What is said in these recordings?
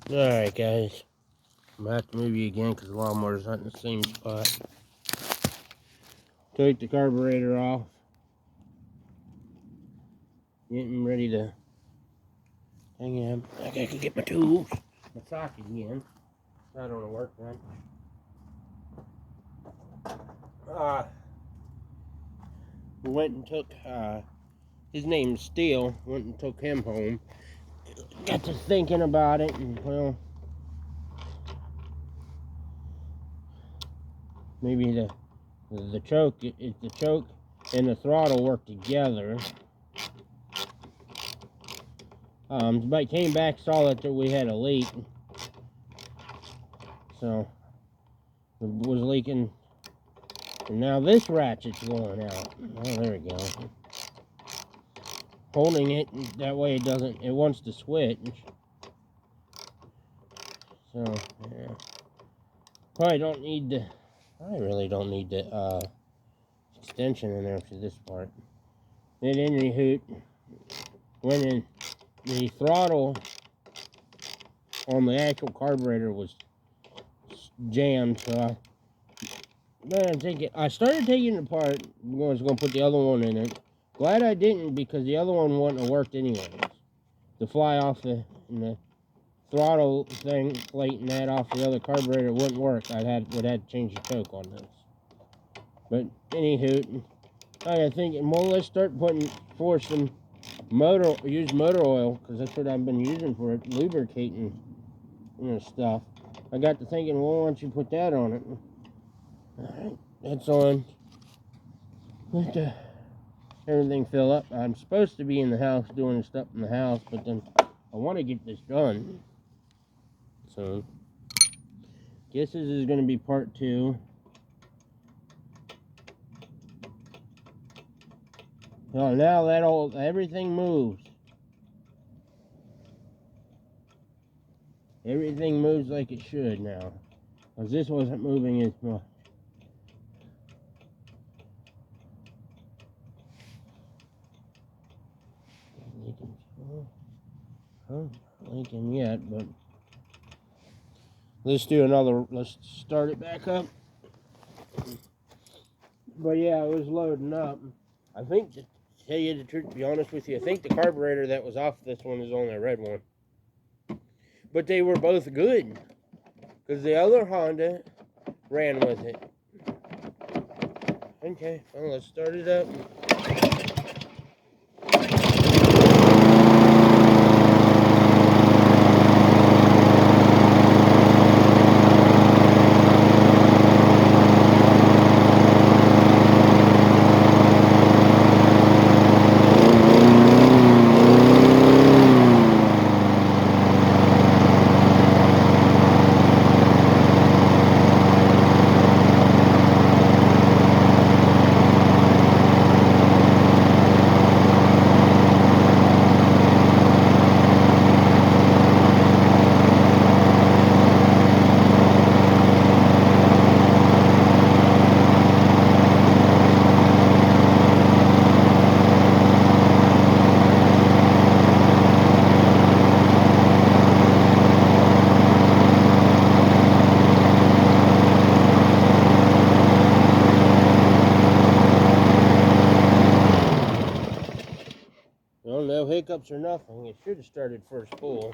Alright guys, I'm gonna have to move you again because the lawnmower's not in the same spot. Take the carburetor off. Getting ready to hang on. I gotta get my tools. My socket again. I don't want to work then. We went and took, his name's Steele, went and took him home. Got to thinking about it, and well, maybe the choke, the choke and the throttle work together. But came back, saw that we had a leak, so it was leaking. And now this ratchet's going out. Oh, there we go. Holding it that way it wants to switch. So, yeah. I really don't need the extension in there for this part. At any hoot, when in the throttle on the actual carburetor was jammed, so I started taking it apart. I was going to put the other one in it. Glad I didn't, because the other one wouldn't have worked anyways. To fly off the throttle thing plate and that off the other carburetor wouldn't work. Would have to change the choke on this. But anywho, I got thinking, well, let's start use motor oil, because that's what I've been using for it, lubricating, stuff. I got to thinking, well, why don't you put that on it? Alright, that's on. Let everything fill up. I'm supposed to be in the house doing stuff in the house, but then I want to get this done. So, guess this is going to be part 2. So now everything moves. Everything moves like it should now. Because this wasn't moving as much. Not leaking yet, but let's start it back up. But yeah, it was loading up. I think, to tell you the truth, to be honest with you, I think the carburetor that was off this one is on the red one. But they were both good, because the other Honda ran with it. Okay, well, let's start it up. Well, no hiccups or nothing. It should have started first full.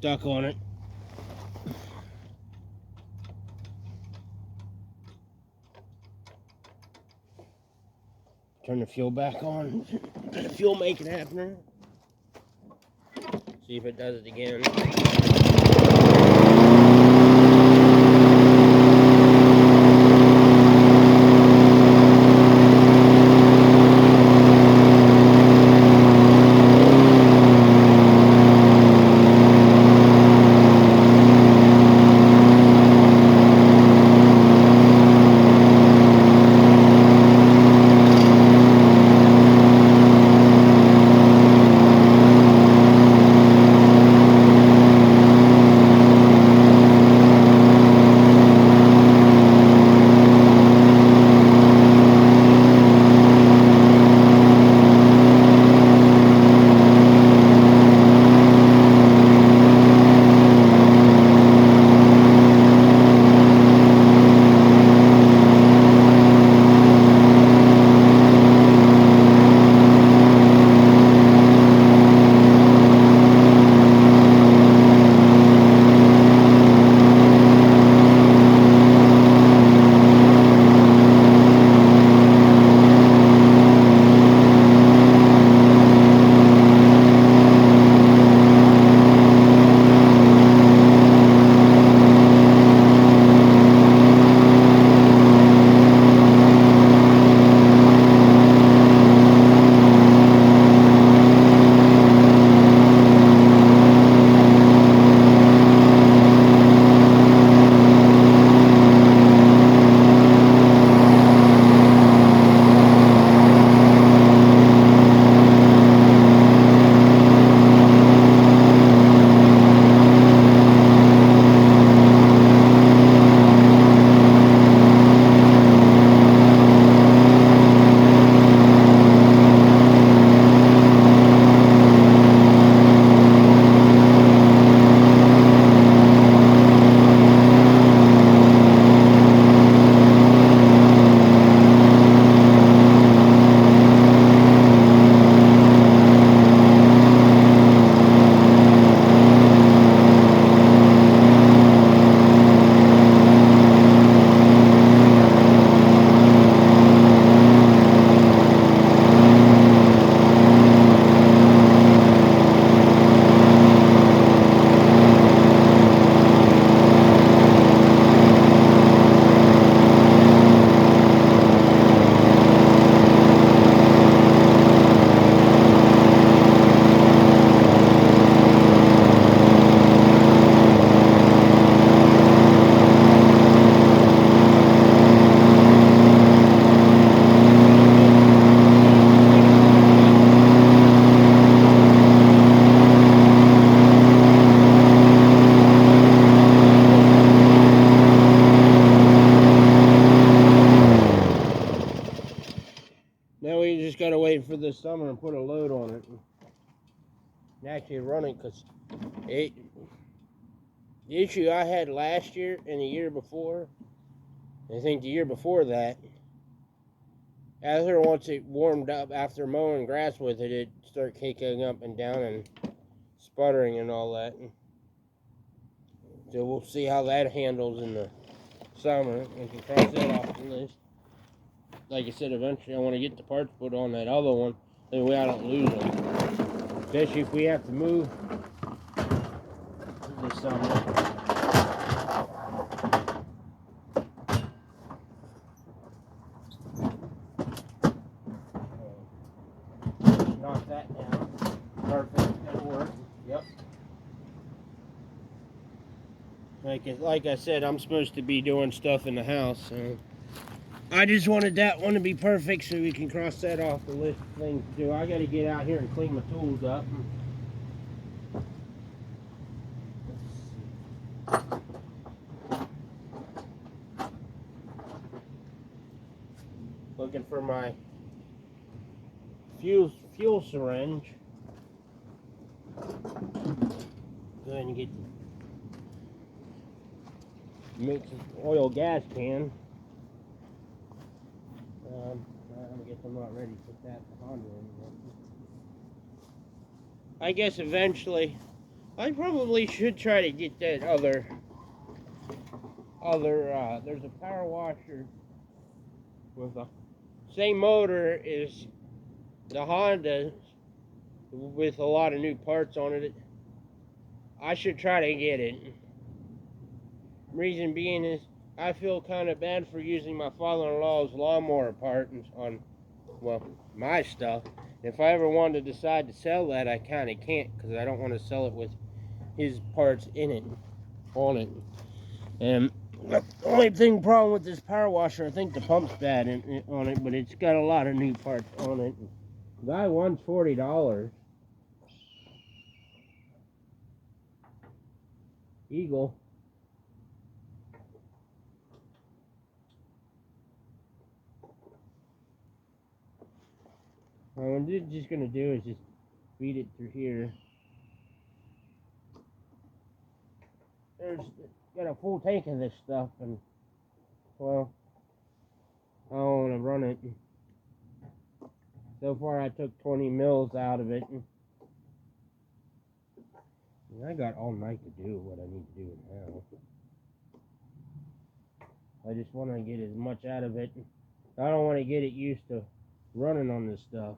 stuck on it. Turn the fuel back on. Get the fuel making happening. See if it does it again. Now we just gotta wait for this summer and put a load on it and actually run it, because the issue I had last year and the year before, I think the year before that, after once it warmed up, after mowing grass with it, it started kicking up and down and sputtering and all that. So we'll see how that handles in the summer. We can cross that off the list. Like I said, eventually I want to get the parts put on that other one, that way I don't lose them. Especially if we have to move this summer. Knock that down. Perfect. That'll work. Yep. Like I said, I'm supposed to be doing stuff in the house, so I just wanted that one to be perfect so we can cross that off the list of things to do. I got to get out here and clean my tools up. Looking for my fuel syringe. Go ahead and get make some oil gas can. I guess I'm not ready to put that Honda in. I guess eventually I probably should try to get that other, there's a power washer with the same motor as the Honda with a lot of new parts on it. I should try to get it. Reason being is I feel kind of bad for using my father-in-law's lawnmower part on, well, my stuff. If I ever wanted to decide to sell that, I kind of can't because I don't want to sell it with his parts in it, on it. And the only problem with this power washer, I think the pump's bad on it, but it's got a lot of new parts on it. The guy wants $40. Eagle. What I'm just going to do is just feed it through here. There's got a full tank of this stuff, and, well, I don't want to run it. So far, I took 20 mils out of it. And I got all night to do what I need to do now. I just want to get as much out of it. I don't want to get it used to running on this stuff.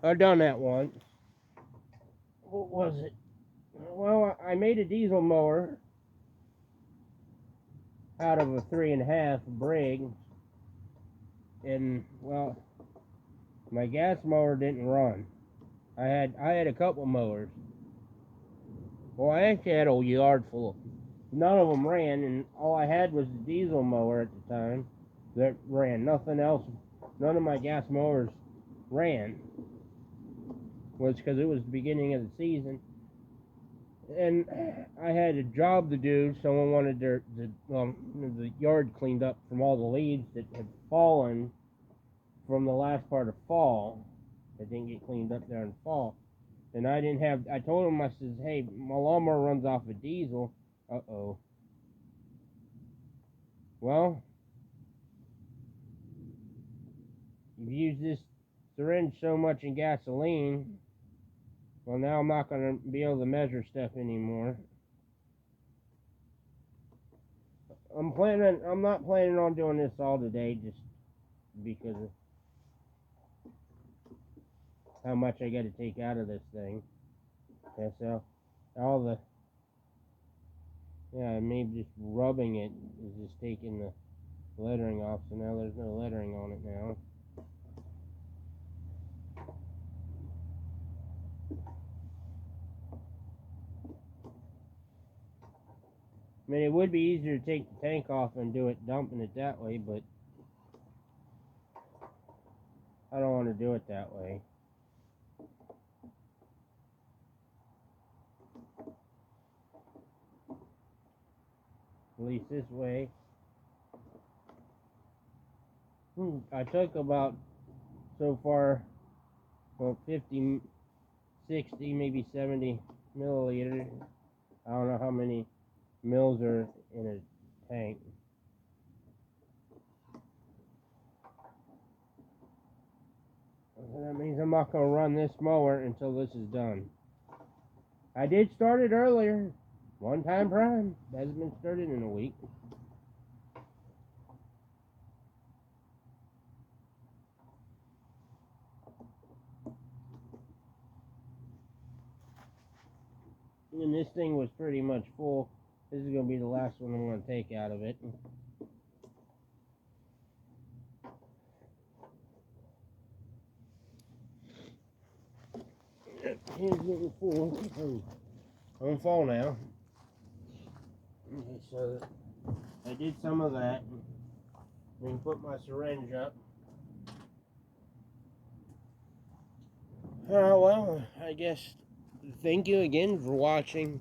I've done that once. What was it? Well, I made a diesel mower out of a 3.5 Briggs, and, well, my gas mower didn't run. I had a couple mowers. Well, I actually had a yard full of them. None of them ran, and all I had was the diesel mower at the time that ran. Nothing else. None of my gas mowers ran. Was because it was the beginning of the season, and I had a job to do. Someone wanted the yard cleaned up from all the leaves that had fallen from the last part of fall. That didn't get cleaned up there in fall. And I didn't have, I told him, I says, hey, my lawnmower runs off of diesel. Uh-oh. Well, you've used this syringe so much in gasoline, well, now I'm not going to be able to measure stuff anymore. I'm not planning on doing this all today just because of how much I got to take out of this thing. Yeah, so maybe just rubbing it is just taking the lettering off, so now there's no lettering on it now. I mean, it would be easier to take the tank off and do it dumping it that way, but I don't want to do it that way. At least this way. I took about, so far, well, 50, 60, maybe 70 milliliters. I don't know how many mils are in a tank. That means I'm not going to run this mower until this is done. I did start it earlier. One time prime. Hasn't been started in a week. And this thing was pretty much full. This is going to be the last one I'm going to take out of it. Here's getting full. I'm full now. Okay, so I did some of that. Then put my syringe up. Well, I guess thank you again for watching.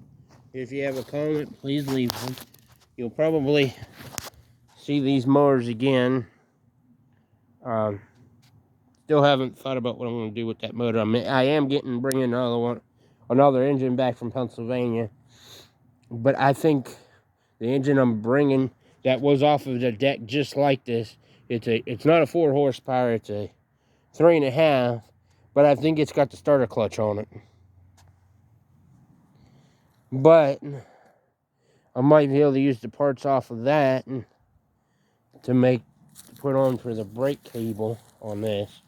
If you have a comment, please leave one. You'll probably see these mowers again. Still haven't thought about what I'm going to do with that motor. I am bringing another engine back from Pennsylvania. But I think the engine I'm bringing that was off of the deck just like this, it's not a 4 horsepower, it's a 3.5, But I think it's got the starter clutch on it. But I might be able to use the parts off of that to put on for the brake cable on this.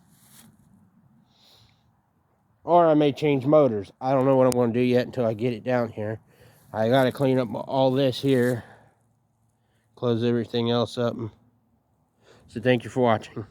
Or I may change motors. I don't know what I'm going to do yet until I get it down here. I got to clean up all this here. Close everything else up. So thank you for watching.